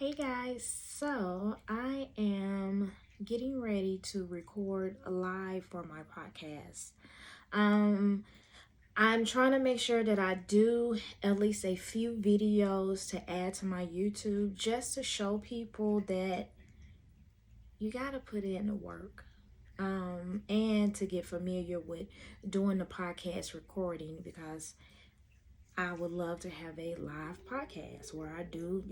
Hey guys, so I am getting ready to record live for my podcast. Um, I'm trying to make sure that I do at least a few videos to add to my YouTube just to show people that you got to put in the work. And to get familiar with doing the podcast recording because I would love to have a live podcast where I do,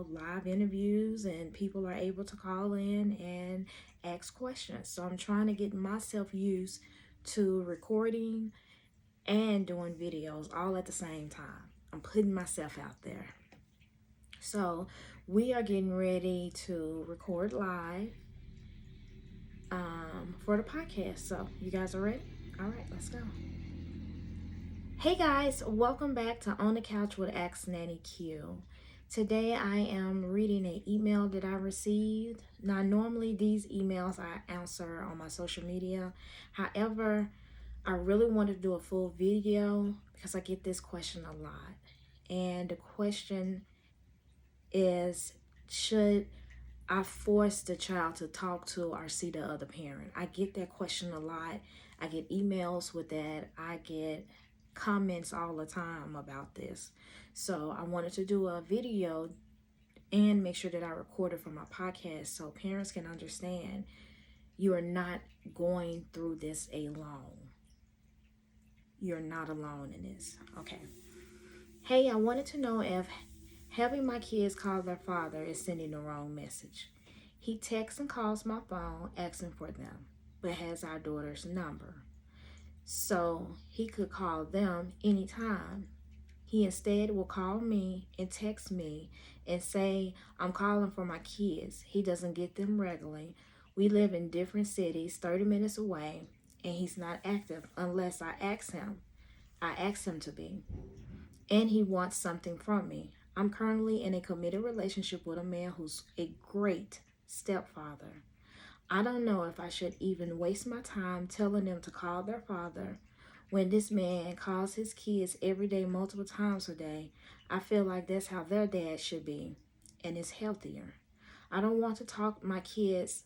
live interviews and people are able to call in and ask questions. So I'm trying to get myself used to recording and doing videos all at the same time. I'm putting myself out there. So we are getting ready to record live for the podcast. So you guys are ready? All right, let's go. Hey guys, welcome back to On the Couch with Nannyq. Today I am reading an email that I received. Now normally these emails I answer on my social media. However, I really want to do a full video because I get this question a lot. And the question is, should I force the child to talk to or see the other parent? I get that question a lot. I get emails with that. I get comments all the time about this. So I wanted to do a video and make sure that I record it for my podcast so parents can understand you are not going through this alone. You're not alone in this. Okay. Hey, I wanted to know if having my kids call their father is sending the wrong message. He texts and calls my phone asking for them, but has our daughter's number. So he could call them anytime. He instead will call me and text me and say, I'm calling for my kids. He doesn't get them regularly. We live in different cities, 30 minutes away, and he's not active unless I ask him. I ask him to be. And he wants something from me. I'm currently in a committed relationship with a man who's a great stepfather. I don't know if I should even waste my time telling them to call their father when this man calls his kids every day, multiple times a day. I feel like that's how their dad should be, and it's healthier. I don't want to talk my kids.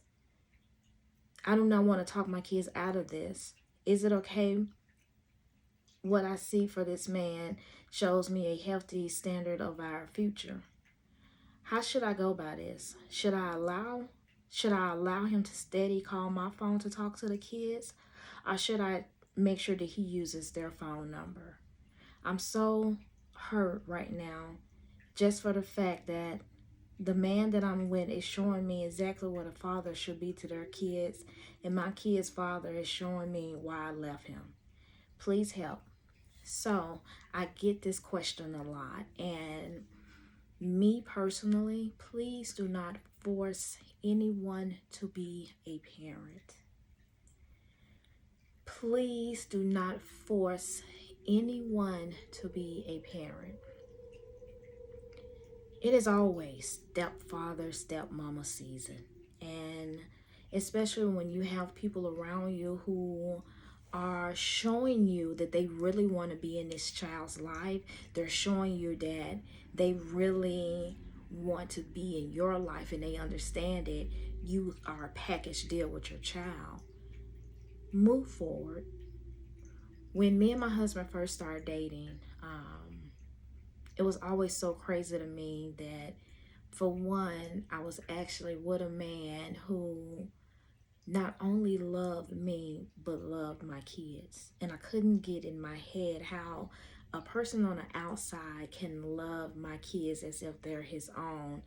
I do not want to talk my kids out of this. Is it okay? What I see for this man shows me a healthy standard of our future. How should I go by this? Should I allow him to steady call my phone to talk to the kids? Or should I make sure that he uses their phone number? I'm so hurt right now just for the fact that the man that I'm with is showing me exactly what a father should be to their kids, and my kid's father is showing me why I left him. Please help. So I get this question a lot, and me personally, please do not force anyone to be a parent. Please do not force anyone to be a parent. It is always stepfather, stepmama season. And especially when you have people around you who are showing you that they really want to be in this child's life. They're showing you that they really want to be in your life and they understand that you are a package deal with your child. Move forward. When me and my husband first started dating, it was always so crazy to me that, for one, I was actually with a man who not only loved me, but loved my kids. And I couldn't get in my head how a person on the outside can love my kids as if they're his own.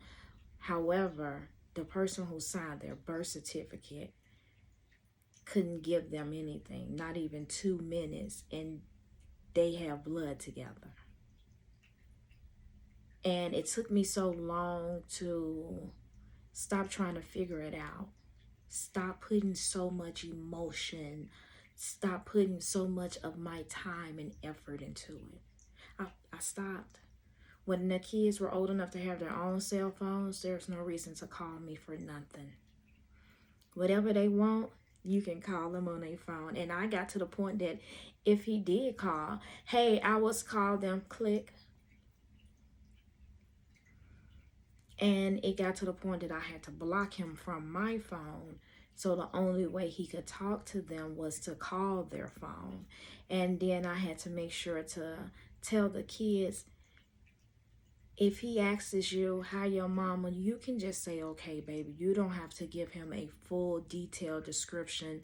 However, the person who signed their birth certificate couldn't give them anything, not even 2 minutes, and they have blood together. And it took me so long to stop trying to figure it out. Stop putting so much emotion. Stop putting so much of my time and effort into it. I stopped. When the kids were old enough to have their own cell phones, there's no reason to call me for nothing. Whatever they want, you can call them on their phone. And I got to the point that if he did call, hey, I was called them, click. And it got to the point that I had to block him from my phone. So the only way he could talk to them was to call their phone. And then I had to make sure to tell the kids, if he asks you how your mama, you can just say, okay, baby. You don't have to give him a full detailed description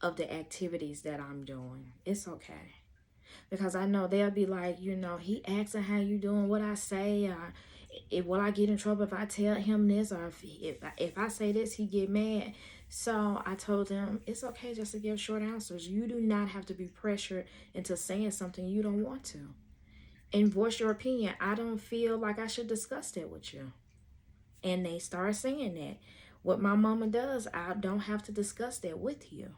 of the activities that I'm doing. It's okay. Because I know they'll be like, he asking how you doing, what I say, or will I get in trouble if I tell him this, or if I say this, he get mad. So I told them it's okay just to give short answers. You do not have to be pressured into saying something you don't want to. And voice your opinion. I don't feel like I should discuss that with you. And they start saying that. What my mama does, I don't have to discuss that with you.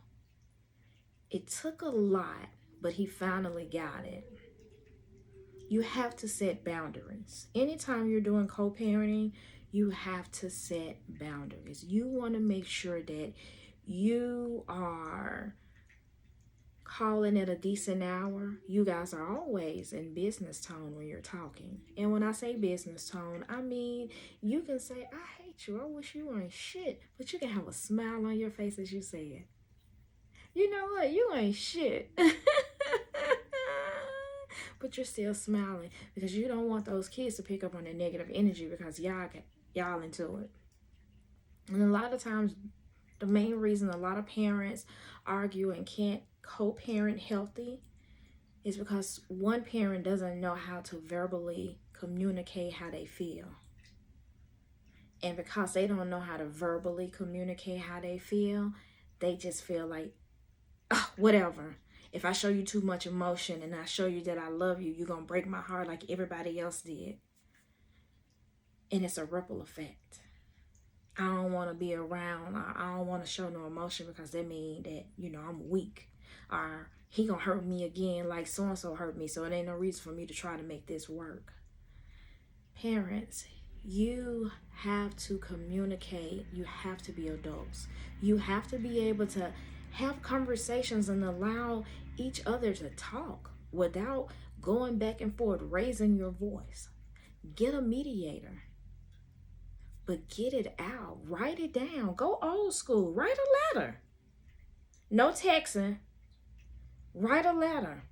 It took a lot, but he finally got it. You have to set boundaries. Anytime you're doing co-parenting, you have to set boundaries. You want to make sure that you are calling at a decent hour. You guys are always in business tone when you're talking. And when I say business tone, I mean, you can say, I hate you. I wish you weren't shit. But you can have a smile on your face as you say it. You know what? You ain't shit. But you're still smiling because you don't want those kids to pick up on the negative energy because y'all into it. And a lot of times, the main reason a lot of parents argue and can't co-parent healthy is because one parent doesn't know how to verbally communicate how they feel. And because they don't know how to verbally communicate how they feel, they just feel like, oh, whatever. If I show you too much emotion and I show you that I love you, you're going to break my heart like everybody else did. And it's a ripple effect. I don't want to be around. I don't want to show no emotion because that means that, I'm weak. Or he going to hurt me again like so-and-so hurt me. So it ain't no reason for me to try to make this work. Parents, you have to communicate. You have to be adults. You have to be able to have conversations and allow each other to talk without going back and forth, raising your voice. Get a mediator, but get it out. Write it down. Go old school. Write a letter. No texting. Write a letter.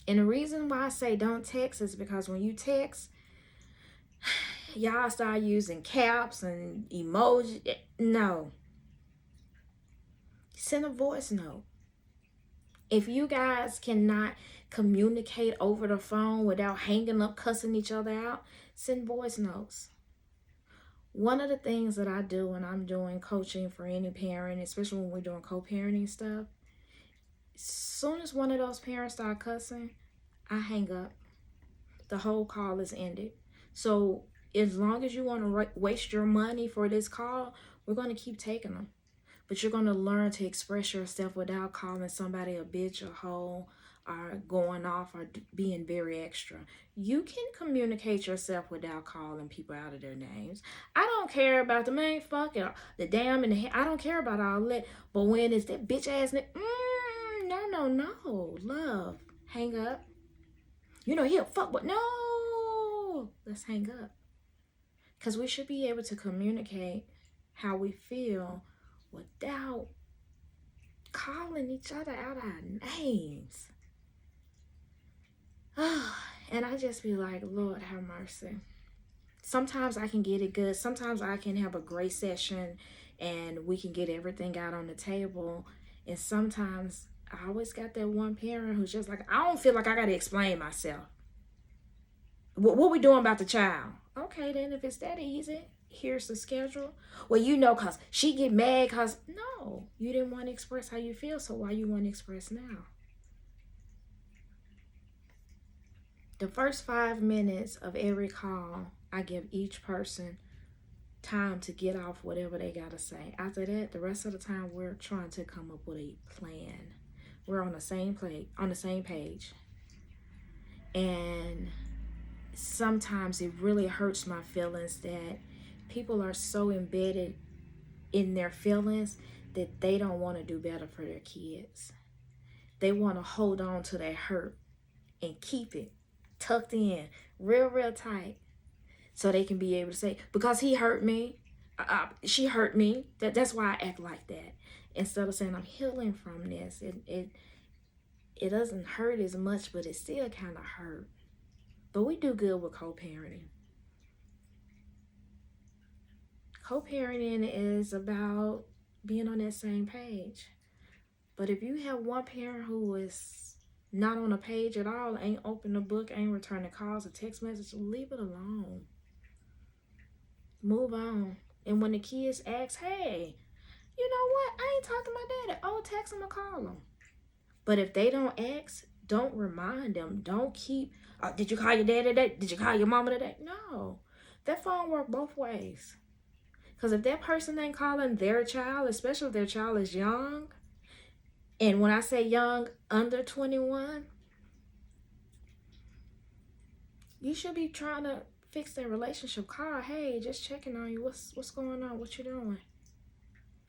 And the reason why I say don't text is because when you text, y'all start using caps and emojis. No. Send a voice note. If you guys cannot communicate over the phone without hanging up, cussing each other out, send voice notes. One of the things that I do when I'm doing coaching for any parent, especially when we're doing co-parenting stuff, as soon as one of those parents start cussing, I hang up. The whole call is ended. So as long as you want to waste your money for this call, we're going to keep taking them. But you're going to learn to express yourself without calling somebody a bitch or hoe or going off or being very extra. You can communicate yourself without calling people out of their names. I don't care about the main fucking, the damn, and the I don't care about all that. But when it's that bitch ass nigga, no. Love. Hang up. He'll fuck, but no. Let's hang up. Because we should be able to communicate how we feel without calling each other out our names. And I just be like, Lord have mercy. Sometimes I can get it good. Sometimes I can have a great session and we can get everything out on the table. And sometimes I always got that one parent who's just like, I don't feel like I got to explain myself. What we doing about the child? Okay, then if it's that easy, here's the schedule. Well, because she get mad because, no, you didn't want to express how you feel, so why you want to express now? The first 5 minutes of every call, I give each person time to get off whatever they got to say. After that, the rest of the time, we're trying to come up with a plan. We're on the same page. And sometimes it really hurts my feelings that people are so embedded in their feelings that they don't want to do better for their kids. They want to hold on to their hurt and keep it tucked in real tight. so they can be able to say, because he hurt me, she hurt me, that's why I act like that. Instead of saying I'm healing from this, it doesn't hurt as much, but it still kind of hurt. But we do good with co-parenting. Co-parenting is about being on that same page. But if you have one parent who is not on a page at all, ain't open the book, ain't returning calls or text messages, leave it alone. Move on. And when the kids ask, hey, you know what? I ain't talking to my daddy. Oh, text him or call him. But if they don't ask, don't remind them. Don't keep, did you call your dad today? Did you call your mama today? No. That phone works both ways. Because if that person ain't calling their child, especially if their child is young, and when I say young, under 21, you should be trying to fix their relationship. Call, hey, just checking on you. What's going on? What you doing?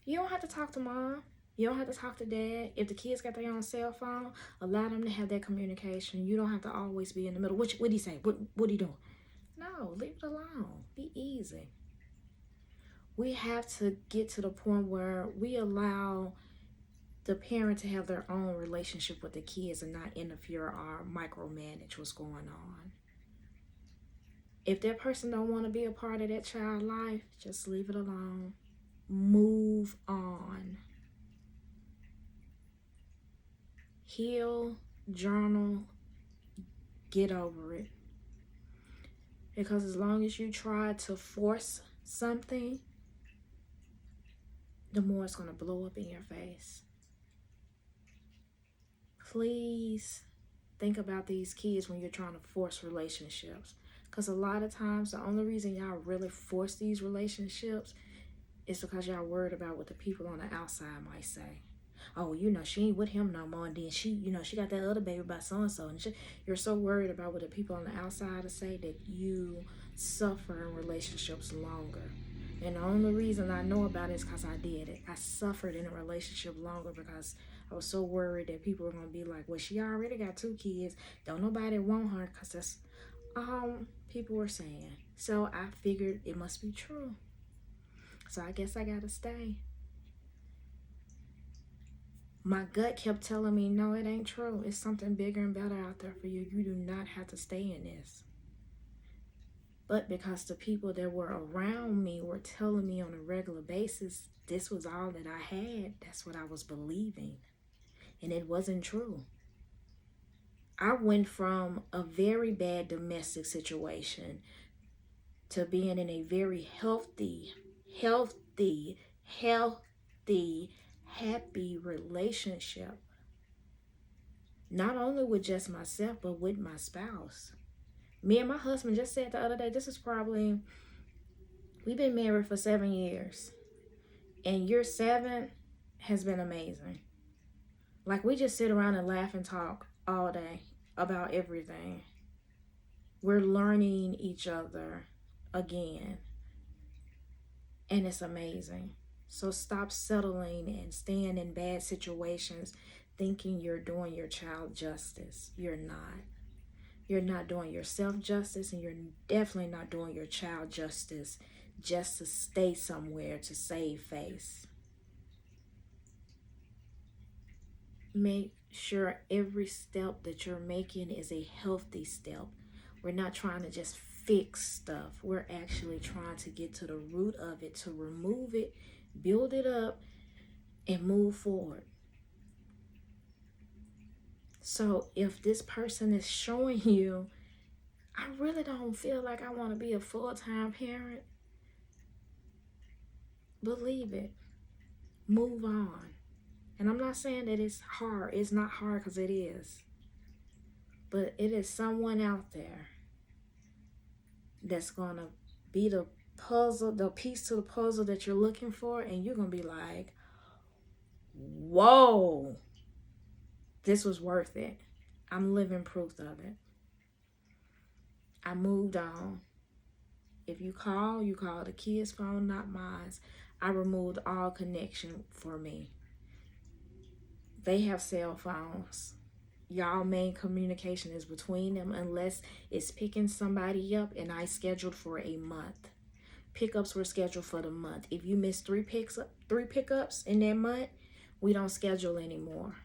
You don't have to talk to mom. You don't have to talk to dad. If the kids got their own cell phone, allow them to have that communication. You don't have to always be in the middle. What did he say? What are you doing? No, leave it alone. Be easy. We have to get to the point where we allow the parent to have their own relationship with the kids and not interfere or micromanage what's going on. If that person don't want to be a part of that child's life, just leave it alone. Move on. Heal, journal, get over it. Because as long as you try to force something, the more it's going to blow up in your face. Please think about these kids when you're trying to force relationships. Because a lot of times, the only reason y'all really force these relationships is because y'all worried about what the people on the outside might say. Oh, she ain't with him no more. And then she got that other baby by so-and-so. And you're so worried about what the people on the outside say that you suffer in relationships longer. And the only reason I know about it is because I did it. I suffered in a relationship longer because I was so worried that people were going to be like, well, she already got 2 kids. Don't nobody want her, because that's people were saying. So I figured it must be true. So I guess I got to stay. My gut kept telling me, no, it ain't true. It's something bigger and better out there for you. You do not have to stay in this. But because the people that were around me were telling me on a regular basis, this was all that I had, that's what I was believing. And it wasn't true. I went from a very bad domestic situation to being in a very healthy, happy relationship. Not only with just myself, but with my spouse. Me and my husband just said the other day, we've been married for 7 years. And year 7 has been amazing. Like, we just sit around and laugh and talk all day about everything. We're learning each other again. And it's amazing. So stop settling and staying in bad situations thinking you're doing your child justice. You're not. You're not doing yourself justice, and you're definitely not doing your child justice just to stay somewhere to save face. Make sure every step that you're making is a healthy step. We're not trying to just fix stuff. We're actually trying to get to the root of it, to remove it, build it up, and move forward. So if this person is showing you, I really don't feel like I want to be a full-time parent, believe it. Move on. And I'm not saying that it's hard. It's not hard, because it is. But it is someone out there that's going to be the piece to the puzzle that you're looking for. And you're going to be like, whoa, this was worth it. I'm living proof of it. I moved on. If you call the kid's phone, not mine. I removed all connection for me. They have cell phones. y'all main communication is between them, unless it's picking somebody up and I scheduled for a month. Pickups were scheduled for the month. If you miss three pickups in that month, we don't schedule anymore.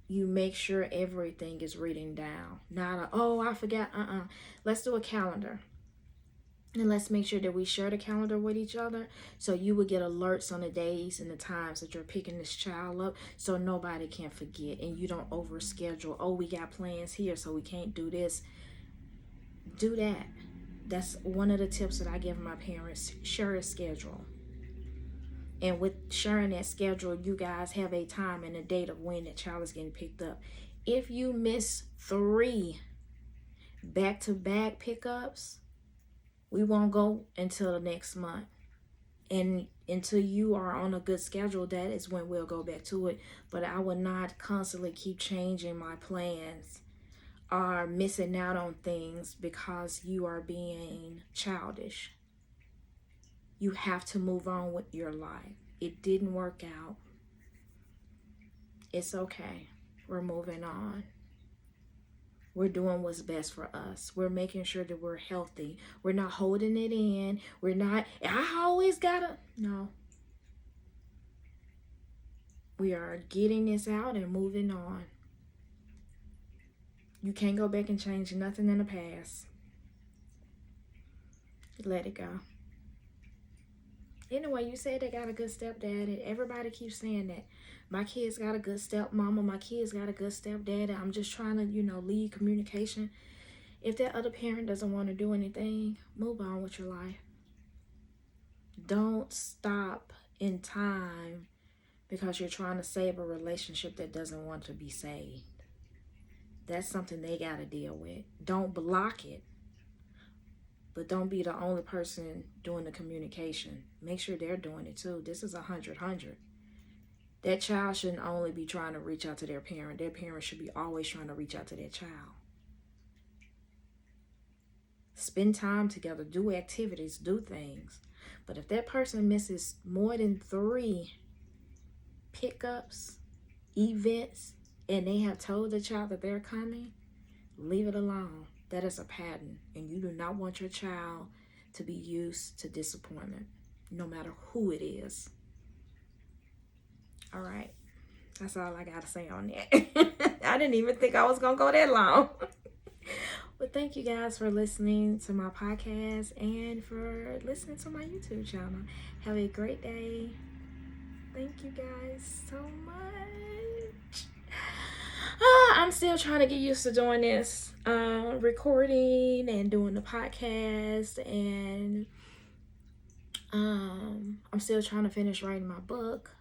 You make sure everything is written down. Not a, oh, I forgot. Let's do a calendar. And let's make sure that we share the calendar with each other, so you will get alerts on the days and the times that you're picking this child up, so nobody can forget and you don't overschedule. Oh, we got plans here, so we can't do this. Do that. That's one of the tips that I give my parents. Share a schedule. And with sharing that schedule, you guys have a time and a date of when the child is getting picked up. If you miss 3 back-to-back pickups, we won't go until the next month. And until you are on a good schedule, that is when we'll go back to it. But I will not constantly keep changing my plans or missing out on things because you are being childish. You have to move on with your life. It didn't work out. It's okay. We're moving on. We're doing what's best for us. We're making sure that we're healthy. We're not holding it in. We're not, I always gotta, no. We are getting this out and moving on. You can't go back and change nothing in the past. Let it go. Anyway, you said they got a good stepdad. Everybody keeps saying that. My kids got a good stepmama. My kids got a good stepdad. I'm just trying to, lead communication. If that other parent doesn't want to do anything, move on with your life. Don't stop in time because you're trying to save a relationship that doesn't want to be saved. That's something they got to deal with. Don't block it. But don't be the only person doing the communication. Make sure they're doing it too. This is 100-100. That child shouldn't only be trying to reach out to their parent. Their parent should be always trying to reach out to their child. Spend time together. Do activities. Do things. But if that person misses more than 3 pickups, events, and they have told the child that they're coming, leave it alone. That is a pattern, and you do not want your child to be used to disappointment, no matter who it is. All right. That's all I got to say on that. I didn't even think I was going to go that long. But thank you guys for listening to my podcast and for listening to my YouTube channel. Have a great day. Thank you guys so much. I'm still trying to get used to doing this, recording and doing the podcast, and I'm still trying to finish writing my book.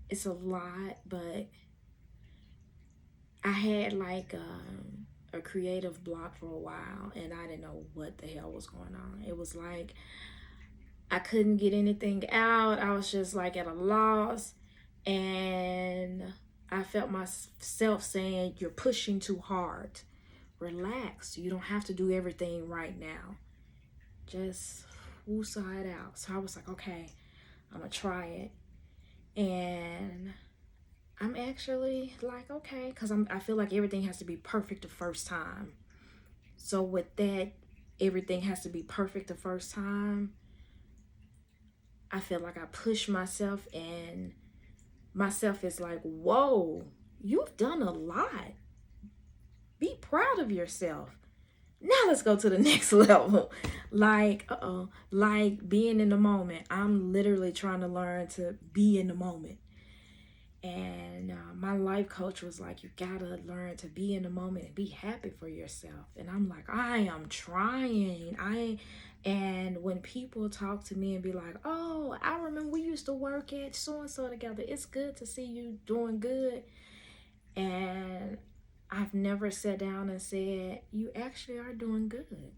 It's a lot, but I had like a creative block for a while, and I didn't know what the hell was going on. It was like I couldn't get anything out. I was just like at a loss, and I felt myself saying, you're pushing too hard. Relax. You don't have to do everything right now. Just woosah it out. So I was like, okay, I'm going to try it. And I'm actually like, okay, because I feel like everything has to be perfect the first time. So with that, everything has to be perfect the first time. I feel like I push myself, and myself is like, whoa, you've done a lot. Be proud of yourself. Now let's go to the next level. Like being in the moment. I'm literally trying to learn to be in the moment. And my life coach was like, you gotta learn to be in the moment and be happy for yourself. And I'm like, I am trying. And when people talk to me and be like, oh, I remember we used to work at so-and-so together. It's good to see you doing good. And I've never sat down and said, you actually are doing good.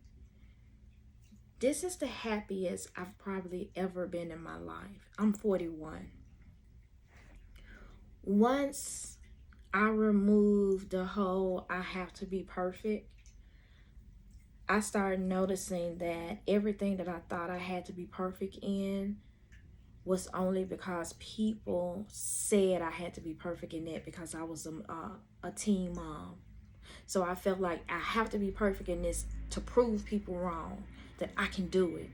This is the happiest I've probably ever been in my life. I'm 41. Once I removed the whole I have to be perfect, I started noticing that everything that I thought I had to be perfect in was only because people said I had to be perfect in it because I was a teen mom. So I felt like I have to be perfect in this to prove people wrong, that I can do it.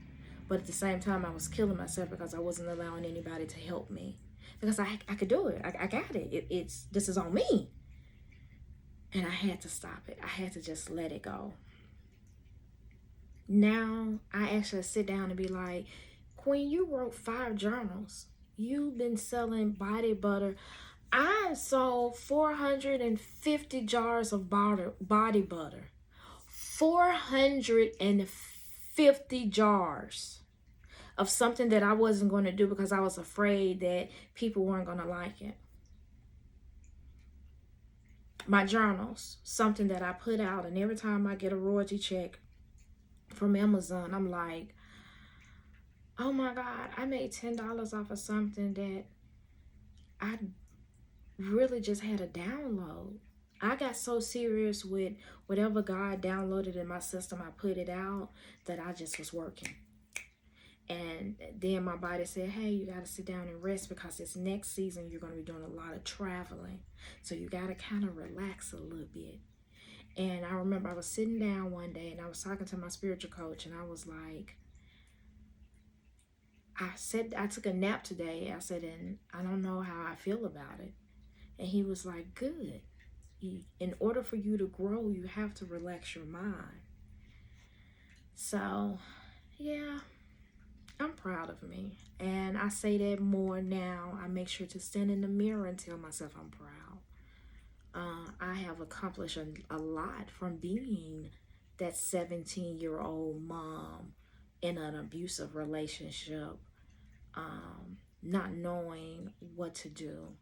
But at the same time, I was killing myself because I wasn't allowing anybody to help me. Because I could do it. I got it. This is on me. And I had to stop it. I had to just let it go. Now I actually sit down and be like, Queen, you wrote 5 journals. You've been selling body butter. I sold 450 jars of body butter. 450 jars of something that I wasn't going to do because I was afraid that people weren't going to like it. My journals, something that I put out, and every time I get a royalty check from Amazon, I'm like, oh my God, I made $10 off of something that I really just had a download. I got so serious with whatever God downloaded in my system, I put it out, that I just was working. And then my body said, hey, you got to sit down and rest because this next season you're going to be doing a lot of traveling. So you got to kind of relax a little bit. And I remember I was sitting down one day and I was talking to my spiritual coach and I was like, I said, I took a nap today. I said, and I don't know how I feel about it. And he was like, good. In order for you to grow, you have to relax your mind. So, yeah, I'm proud of me. And I say that more now. I make sure to stand in the mirror and tell myself I'm proud. I have accomplished a lot from being that 17-year-old mom in an abusive relationship, not knowing what to do.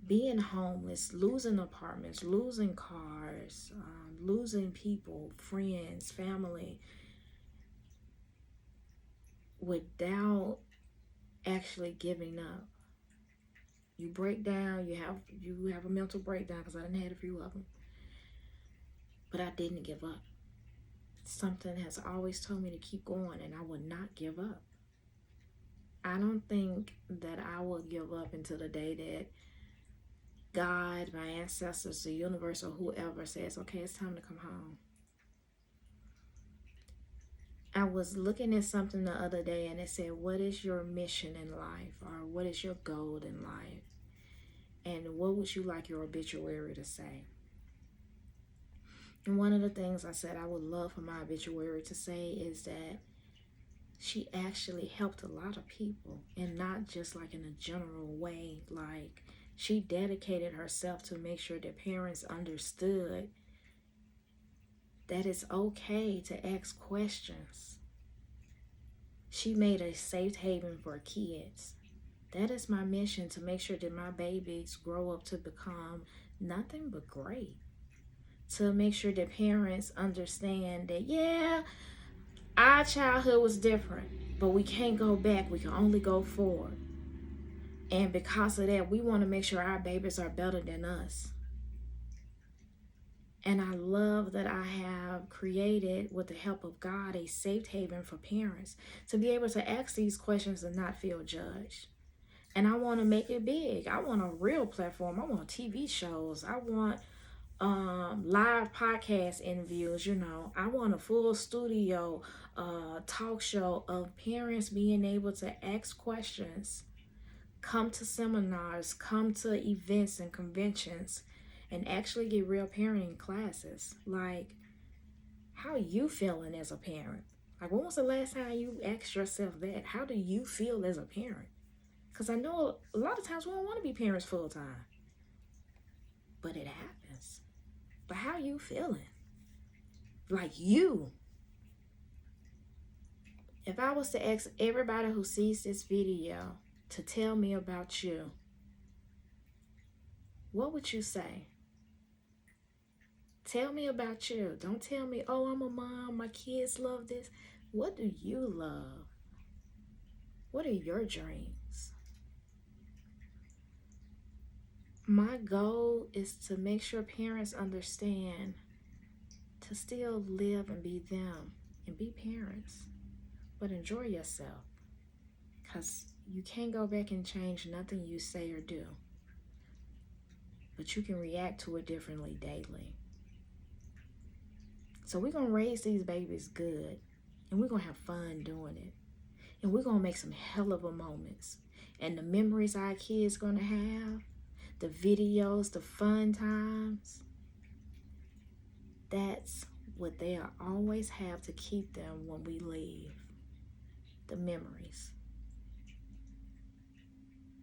Being homeless, losing apartments, losing cars, losing people, friends, family, without actually giving up. You break down, you have a mental breakdown, because I done had a few of them. But I didn't give up. Something has always told me to keep going, and I would not give up. I don't think that I will give up until the day that God, my ancestors, the universe, or whoever says, okay, it's time to come home. I was looking at something the other day and it said, what is your mission in life? Or what is your goal in life? And what would you like your obituary to say? And one of the things I said I would love for my obituary to say is that she actually helped a lot of people, and not just like in a general way. Like, she dedicated herself to make sure that parents understood that it's okay to ask questions. She made a safe haven for kids. That is my mission, to make sure that my babies grow up to become nothing but great. To make sure that parents understand that, yeah, our childhood was different, but we can't go back. We can only go forward. And because of that, we want to make sure our babies are better than us. And I love that I have created, with the help of God, a safe haven for parents to be able to ask these questions and not feel judged. And I want to make it big. I want a real platform. I want TV shows. I want live podcast interviews. I want a full studio talk show of parents being able to ask questions, come to seminars, come to events and conventions, and actually get real parenting classes. Like, how are you feeling as a parent? Like, when was the last time you asked yourself that? How do you feel as a parent? Because I know a lot of times we don't want to be parents full time, but it happens. But how you feeling? Like, you. If I was to ask everybody who sees this video to tell me about you, what would you say? Tell me about you. Don't tell me, oh, I'm a mom, my kids love this. What do you love? What are your dreams? My goal is to make sure parents understand to still live and be them and be parents, but enjoy yourself. Because you can't go back and change nothing you say or do. But you can react to it differently daily. So we're going to raise these babies good. And we're going to have fun doing it. And we're going to make some hell of a moments. And the memories our kids going to have, the videos, the fun times, that's what they'll always have to keep them when we leave. The memories.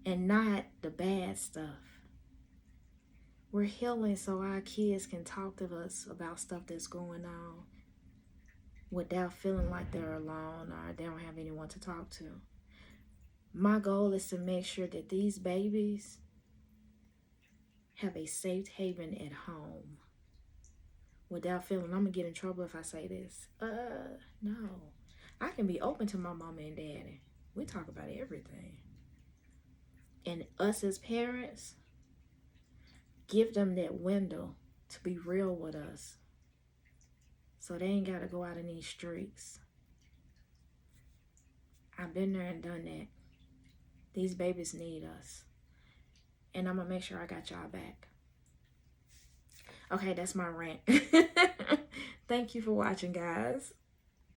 And not the bad stuff. We're healing so our kids can talk to us about stuff that's going on without feeling like they're alone or they don't have anyone to talk to. My goal is to make sure that these babies have a safe haven at home without feeling, I'm going to get in trouble if I say this. No. I can be open to my mama and daddy. We talk about everything. And us as parents, give them that window to be real with us. So they ain't got to go out in these streets. I've been there and done that. These babies need us. And I'm going to make sure I got y'all back. Okay, that's my rant. Thank you for watching, guys.